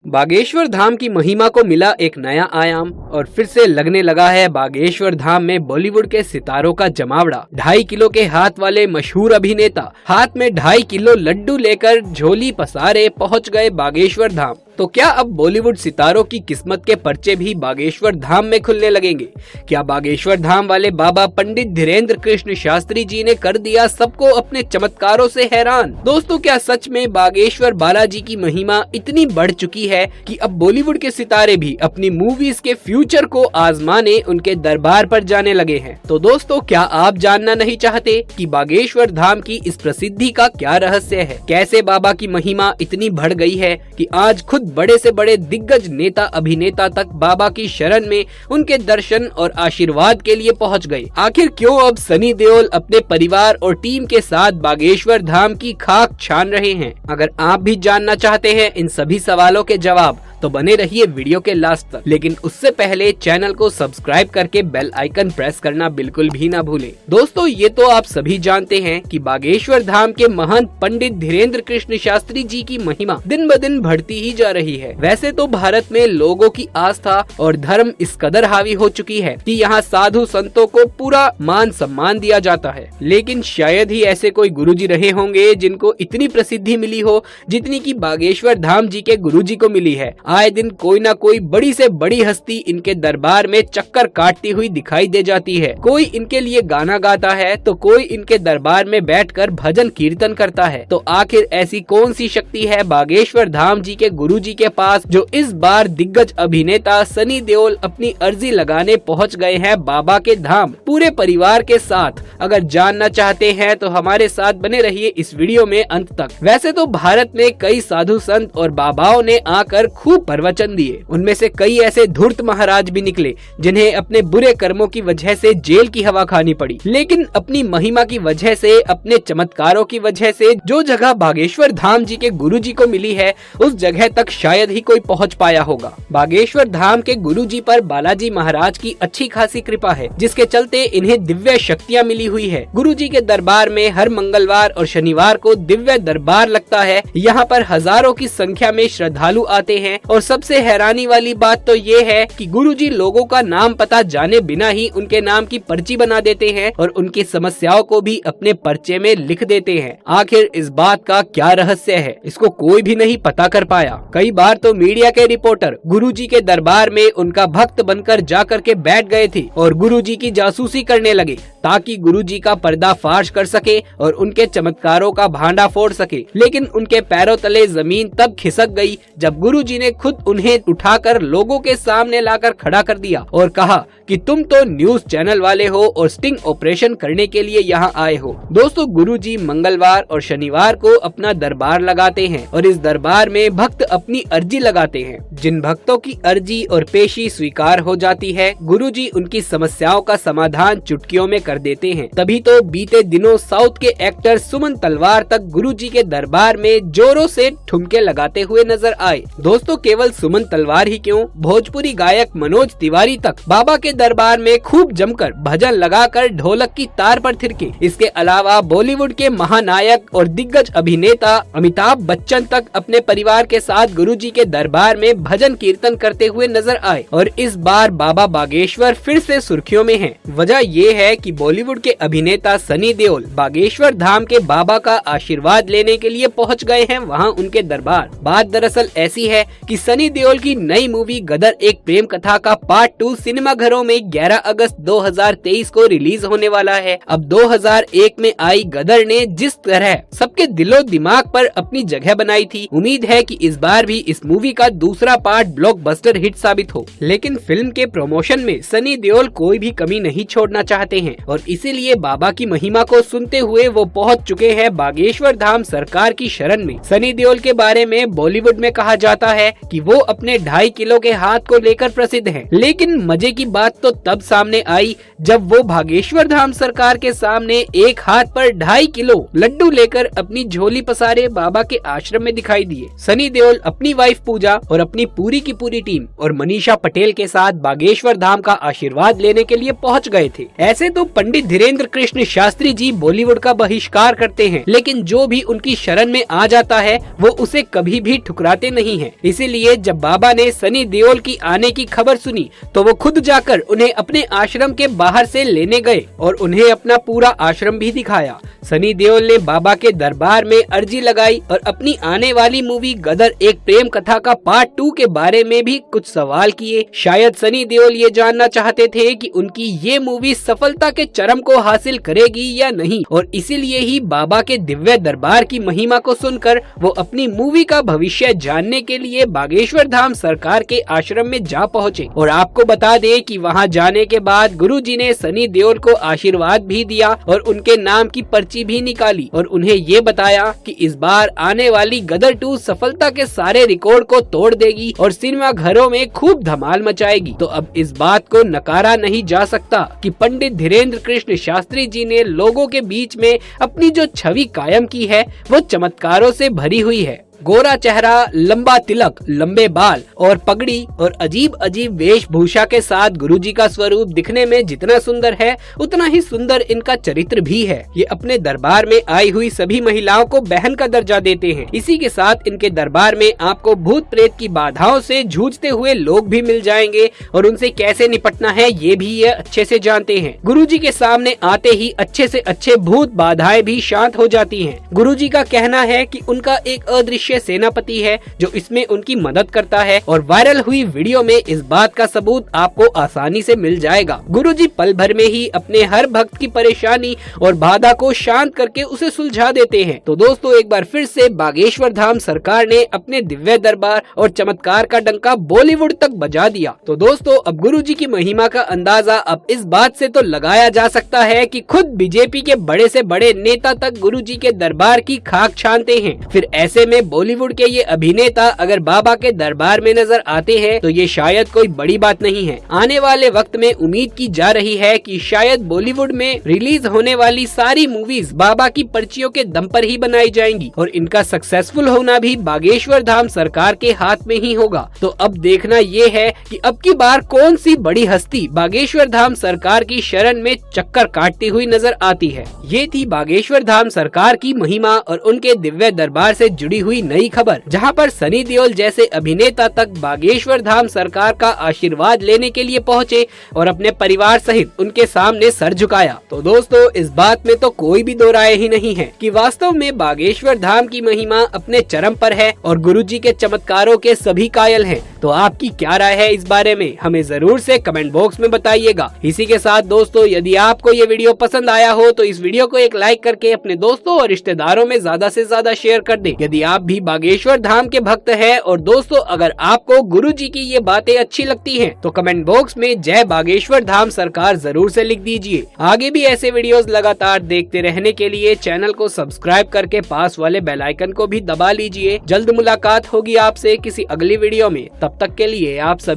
बागेश्वर धाम की महिमा को मिला एक नया आयाम और फिर से लगने लगा है बागेश्वर धाम में बॉलीवुड के सितारों का जमावड़ा। 2.5 किलो के हाथ वाले मशहूर अभिनेता हाथ में 2.5 किलो लड्डू लेकर झोली पसारे पहुंच गए बागेश्वर धाम। तो क्या अब बॉलीवुड सितारों की किस्मत के पर्चे भी बागेश्वर धाम में खुलने लगेंगे? क्या बागेश्वर धाम वाले बाबा पंडित धीरेन्द्र कृष्ण शास्त्री जी ने कर दिया सबको अपने चमत्कारों से हैरान? दोस्तों, क्या सच में बागेश्वर बालाजी की महिमा इतनी बढ़ चुकी है कि अब बॉलीवुड के सितारे भी अपनी मूवीज के फ्यूचर को आजमाने उनके दरबार पर जाने लगे हैं? तो दोस्तों, क्या आप जानना नहीं चाहते कि बागेश्वर धाम की इस प्रसिद्धि का क्या रहस्य है? कैसे बाबा की महिमा इतनी बढ़ गई है कि आज खुद बड़े से बड़े दिग्गज नेता अभिनेता तक बाबा की शरण में उनके दर्शन और आशीर्वाद के लिए पहुंच गए? आखिर क्यों अब सनी देओल अपने परिवार और टीम के साथ बागेश्वर धाम की खाक छान रहे हैं? अगर आप भी जानना चाहते हैं इन सभी सवालों के जवाब, तो बने रहिए वीडियो के लास्ट तक। लेकिन उससे पहले चैनल को सब्सक्राइब करके बेल आइकन प्रेस करना बिल्कुल भी ना भूलें। दोस्तों, ये तो आप सभी जानते हैं कि बागेश्वर धाम के महंत पंडित धीरेन्द्र कृष्ण शास्त्री जी की महिमा दिन ब दिन बढ़ती ही जा रही है। वैसे तो भारत में लोगों की आस्था और धर्म इस कदर हावी हो चुकी है कि यहाँ साधु संतों को पूरा मान सम्मान दिया जाता है, लेकिन शायद ही ऐसे कोई गुरुजी रहे होंगे जिनको इतनी प्रसिद्धि मिली हो जितनी की बागेश्वर धाम जी के गुरुजी को मिली है। आए दिन कोई ना कोई बड़ी से बड़ी हस्ती इनके दरबार में चक्कर काटती हुई दिखाई दे जाती है। कोई इनके लिए गाना गाता है तो कोई इनके दरबार में बैठकर भजन कीर्तन करता है। तो आखिर ऐसी कौन सी शक्ति है बागेश्वर धाम जी के गुरुजी के पास जो इस बार दिग्गज अभिनेता सनी देओल अपनी अर्जी लगाने पहुंच गए हैं बाबा के धाम पूरे परिवार के साथ? अगर जानना चाहते हैं तो हमारे साथ बने रहिए इस वीडियो में अंत तक। वैसे तो भारत में कई साधु संत और बाबाओं ने आकर खूब प्रवचन दिए। उनमें से कई ऐसे धूर्त महाराज भी निकले जिन्हें अपने बुरे कर्मों की वजह से जेल की हवा खानी पड़ी, लेकिन अपनी महिमा की वजह से, अपने चमत्कारों की वजह से जो जगह बागेश्वर धाम जी के गुरुजी को मिली है उस जगह तक शायद ही कोई पहुंच पाया होगा। बागेश्वर धाम के गुरुजी पर बालाजी महाराज की अच्छी खासी कृपा है, जिसके चलते इन्हें दिव्य शक्तियाँ मिली हुई है। गुरुजी के दरबार में हर मंगलवार और शनिवार को दिव्य दरबार लगता है। यहाँ पर हजारों की संख्या में श्रद्धालु आते हैं और सबसे हैरानी वाली बात तो ये है कि गुरुजी लोगों का नाम पता जाने बिना ही उनके नाम की पर्ची बना देते हैं और उनकी समस्याओं को भी अपने पर्चे में लिख देते हैं। आखिर इस बात का क्या रहस्य है, इसको कोई भी नहीं पता कर पाया। कई बार तो मीडिया के रिपोर्टर गुरुजी के दरबार में उनका भक्त बनकर जाकर के बैठ गए थे और गुरुजी की जासूसी करने लगे ताकि गुरुजी का पर्दाफाश कर सके और उनके चमत्कारों का भांडा फोड़ सके। लेकिन उनके पैरों तले जमीन तब खिसक गई जब गुरुजी ने खुद उन्हें उठाकर लोगों के सामने लाकर खड़ा कर दिया और कहा कि तुम तो न्यूज चैनल वाले हो और स्टिंग ऑपरेशन करने के लिए यहाँ आए हो। दोस्तों, गुरुजी मंगलवार और शनिवार को अपना दरबार लगाते हैं और इस दरबार में भक्त अपनी अर्जी लगाते हैं। जिन भक्तों की अर्जी और पेशी स्वीकार हो जाती है, गुरुजी उनकी समस्याओं का समाधान चुटकियों में कर देते हैं। तभी तो बीते दिनों साउथ के एक्टर सुमन तलवार तक गुरुजी के दरबार में जोरों से ठुमके लगाते हुए नजर आए। दोस्तों, केवल सुमन तलवार ही क्यों, भोजपुरी गायक मनोज तिवारी तक बाबा के दरबार में खूब जमकर भजन लगाकर ढोलक की तार पर थिरके। इसके अलावा बॉलीवुड के महानायक और दिग्गज अभिनेता अमिताभ बच्चन तक अपने परिवार के साथ गुरुजी के दरबार में भजन कीर्तन करते हुए नजर आए। और इस बार बाबा बागेश्वर फिर से सुर्खियों में हैं। वजह ये है कि बॉलीवुड के अभिनेता सनी देओल बागेश्वर धाम के बाबा का आशीर्वाद लेने के लिए पहुँच गए हैं वहाँ उनके दरबार। बात दरअसल ऐसी है कि सनी देओल की नई मूवी गदर एक प्रेम कथा का पार्ट 2 सिनेमाघरों में 11 अगस्त 2023 को रिलीज होने वाला है। अब 2001 में आई गदर ने जिस तरह सबके दिलो दिमाग पर अपनी जगह बनाई थी, उम्मीद है कि इस बार भी इस मूवी का दूसरा पार्ट ब्लॉकबस्टर हिट साबित हो। लेकिन फिल्म के प्रमोशन में सनी देओल कोई भी कमी नहीं छोड़ना चाहते हैं और इसीलिए बाबा की महिमा को सुनते हुए वो पहुँच चुके हैं बागेश्वर धाम सरकार की शरण में। सनी देओल के बारे में बॉलीवुड में कहा जाता है कि वो अपने 2.5 किलो के हाथ को लेकर प्रसिद्ध हैं। लेकिन मजे की बात तो तब सामने आई जब वो बागेश्वर धाम सरकार के सामने एक हाथ पर 2.5 किलो लड्डू लेकर अपनी झोली पसारे बाबा के आश्रम में दिखाई दिए। सनी देओल अपनी वाइफ पूजा और अपनी पूरी की पूरी टीम और मनीषा पटेल के साथ बागेश्वर धाम का आशीर्वाद लेने के लिए पहुंच गए थे। ऐसे तो पंडित धीरेन्द्र कृष्ण शास्त्री जी बॉलीवुड का बहिष्कार करते हैं, लेकिन जो भी उनकी शरण में आ जाता है वो उसे कभी भी ठुकराते नहीं हैं। इसीलिए जब बाबा ने सनी देओल की आने की खबर सुनी तो वो खुद जाकर उन्हें अपने आश्रम के बाहर से लेने गए और उन्हें अपना पूरा आश्रम भी दिखाया। सनी देओल ने बाबा के दरबार में अर्जी लगाई और अपनी आने वाली मूवी गदर एक प्रेम कथा का पार्ट 2 के बारे में भी कुछ सवाल किए। शायद सनी देओल ये जानना चाहते थे कि उनकी ये मूवी सफलता के चरम को हासिल करेगी या नहीं, और इसीलिए ही बाबा के दिव्य दरबार की महिमा को सुनकर वो अपनी मूवी का भविष्य जानने के लिए बागेश्वर धाम सरकार के आश्रम में जा पहुँचे। और आपको बता दें कि वहाँ जाने के बाद गुरुजी ने सनी देओल को आशीर्वाद भी दिया और उनके नाम की पर्ची भी निकाली और उन्हें ये बताया कि इस बार आने वाली गदर 2 सफलता के सारे रिकॉर्ड को तोड़ देगी और सिनेमा घरों में खूब धमाल मचाएगी। तो अब इस बात को नकारा नहीं जा सकता कि पंडित धीरेन्द्र कृष्ण शास्त्री जी ने लोगों के बीच में अपनी जो छवि कायम की है वो चमत्कारों से भरी हुई है। गोरा चेहरा, लंबा तिलक, लंबे बाल और पगड़ी और अजीब अजीब वेशभूषा के साथ गुरुजी का स्वरूप दिखने में जितना सुंदर है उतना ही सुंदर इनका चरित्र भी है। ये अपने दरबार में आई हुई सभी महिलाओं को बहन का दर्जा देते हैं। इसी के साथ इनके दरबार में आपको भूत प्रेत की बाधाओं से जूझते हुए लोग भी मिल जाएंगे और उनसे कैसे निपटना है ये भी ये अच्छे से जानते हैं। गुरुजी के सामने आते ही अच्छे से अच्छे भूत बाधाएं भी शांत हो जाती हैं। गुरुजी का कहना है कि उनका एक अदृश्य सेनापति है जो इसमें उनकी मदद करता है और वायरल हुई वीडियो में इस बात का सबूत आपको आसानी से मिल जाएगा। गुरुजी पल भर में ही अपने हर भक्त की परेशानी और बाधा को शांत करके उसे सुलझा देते हैं। तो दोस्तों एक बार फिर से बागेश्वर धाम सरकार ने अपने दिव्य दरबार और चमत्कार का डंका बॉलीवुड तक बजा दिया। तो दोस्तों अब गुरुजी की महिमा का अंदाजा अब इस बात से तो लगाया जा सकता है कि खुद बीजेपी के बड़े से बड़े नेता तक गुरुजी के दरबार की खाक छानते हैं। फिर ऐसे में बॉलीवुड के ये अभिनेता अगर बाबा के दरबार में नजर आते हैं तो ये शायद कोई बड़ी बात नहीं है। आने वाले वक्त में उम्मीद की जा रही है कि शायद बॉलीवुड में रिलीज होने वाली सारी मूवीज बाबा की पर्चियों के दम पर ही बनाई जाएंगी और इनका सक्सेसफुल होना भी बागेश्वर धाम सरकार के हाथ में ही होगा। तो अब देखना ये है कि अब की बार कौन सी बड़ी हस्ती बागेश्वर धाम सरकार की शरण में चक्कर काटती हुई नजर आती है। ये थी बागेश्वर धाम सरकार की महिमा और उनके दिव्य दरबार से जुड़ी हुई नई खबर, जहां पर सनी देओल जैसे अभिनेता तक बागेश्वर धाम सरकार का आशीर्वाद लेने के लिए पहुंचे और अपने परिवार सहित उनके सामने सर झुकाया। तो दोस्तों इस बात में तो कोई भी दो राय ही नहीं है कि वास्तव में बागेश्वर धाम की महिमा अपने चरम पर है और गुरुजी के चमत्कारों के सभी कायल हैं। तो आपकी क्या राय है इस बारे में, हमें जरूर से कमेंट बॉक्स में बताइएगा। इसी के साथ दोस्तों यदि आपको ये वीडियो पसंद आया हो तो इस वीडियो को एक लाइक करके अपने दोस्तों और रिश्तेदारों में ज्यादा से ज्यादा शेयर कर दें। यदि आप भी बागेश्वर धाम के भक्त हैं और दोस्तों अगर आपको गुरुजी की ये बातें अच्छी लगती हैं तो कमेंट बॉक्स में जय बागेश्वर धाम सरकार जरूर से लिख दीजिए। आगे भी ऐसे वीडियोस लगातार देखते रहने के लिए चैनल को सब्सक्राइब करके पास वाले बेल आइकन को भी दबा लीजिए। जल्द मुलाकात होगी आपसे किसी अगली वीडियो में, तब तक के लिए आप सभी